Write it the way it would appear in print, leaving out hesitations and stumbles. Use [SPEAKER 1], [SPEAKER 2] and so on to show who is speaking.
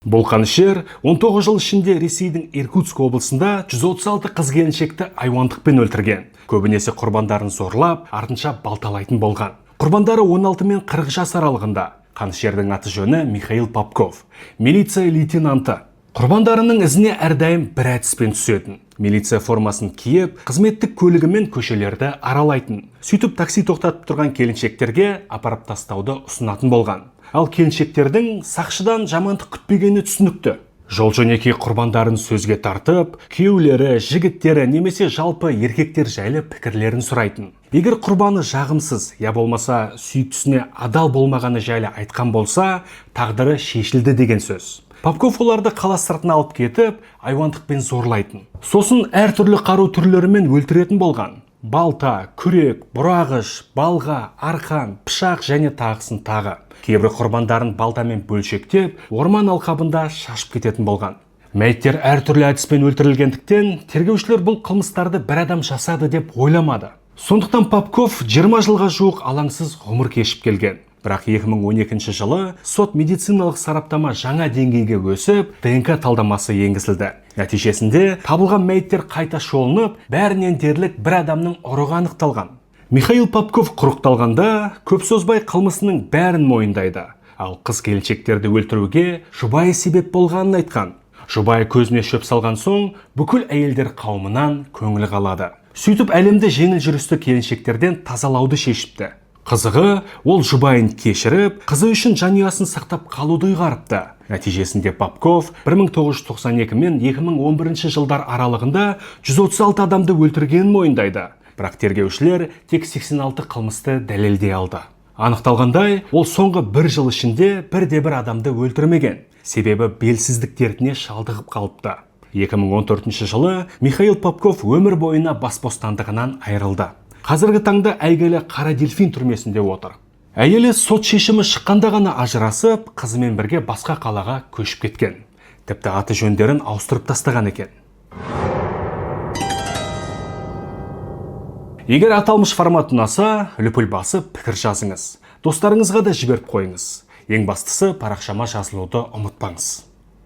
[SPEAKER 1] Бұл қанішер 19 жыл ішінде Ресейдің Иркутск облысында 136 қыз-келіншекті айуандықпен өлтірген. Көбінесе құрбандарын зорлап, артынша балталайтын болған. Құрбандары 16 мен 40 жас аралығында. Қанішердің аты жөні Михаил Попков, милиция лейтенанты. Құрбандарының ізіне әрдайым бір әдіспен түсетін. Милиция формасын киіп, қызметтік көлігімен көшелерді аралайтын. Сөйтіп такси тоқтатып тұрған келіншектерге апарып тастауды ұсынатын болған. Ал келіншектердің сақшыдан жамандық күтпегені түсінікті. Жол-жөнекей құрбандарын сөзге тартып, күйеулері, жігіттері немесе жалпы еркектер жайлы пікірлерін сұрайтын. Егер құрбаны жағымсыз, я болмаса сүйіктісіне адал болмағаны жайлы айтқан болса, тағдыры шешілді деген сөз. Попков оларды қала сыртына алып кетіп, айуандықпен зорлайтын. Сосын әртүрлі қару түрлерімен өлтіретін болған. Балта, күрек, бұрағыш, балға, арқан, пышақ және тағысын тағы. Кейбір құрбандарын балтамен бөлшектеп, орман алқабында шашып кететін болған. Мәйіттер әртүрлі әдіспен өлтірілгендіктен, тергеушілер бұл қылмыстарды бір адам жасады деп ойламады. Сондықтан Попков 20 жылға жуық алаңсыз ғұмыр кешіп келген. Бірақ 2012 жылы сот медициналық сараптама жаңа деңгейге өсіп, ДНК талдамасы енгізілді. Нәтижесінде табылған мәйіттер қайта шолынып, бәрінен дерлік бір адамның ұрығы анықталған. Михаил Попков құрықталғанда көп созбай қылмысының бәрін мойындайды. Ал қыз-келіншектерді өлтіруге жұбайы себеп болғанын айтқан. Жұбайы көзіне шөп салған соң, бүкіл әйелдер қауымынан көңілі қалады. Сөйтіп әлемді жеңіл жүрісті келіншектерден тазалауды шешіпті. Қызығы, ол жұбайын кешіріп, қызы үшін жанұясын сақтап қалуды ұйғарыпты. Нәтижесінде Попков 1992 мен 2011 жылдар аралығында 136 адамды өлтіргенін мойындайды. Бірақ тергеушілер тек 86 қылмысты дәлелдей алды. Анықталғандай, ол соңғы бір жыл ішінде бірде-бір адамды өлтірмеген. Себебі белсіздік дертіне шалдығып қалыпты. 2014 жылы Михаил Попков өмір бойына бас бостандығынан айырылды. Қазіргі таңда әйгілі Қара Дельфин түрмесінде отыр. Әйелі сот шешімі шыққанда ғана ажырасып, қызымен бірге басқа қалаға көшіп кеткен. Тіпті аты жөндерін ауыстырып тастаған екен. Егер аталмыш формат ұнаса, үліпіл басып пікір жазыңыз. Достарыңызға да жіберіп қойыңыз. Ең бастысы парақшама жазылуды ұмытпаңыз.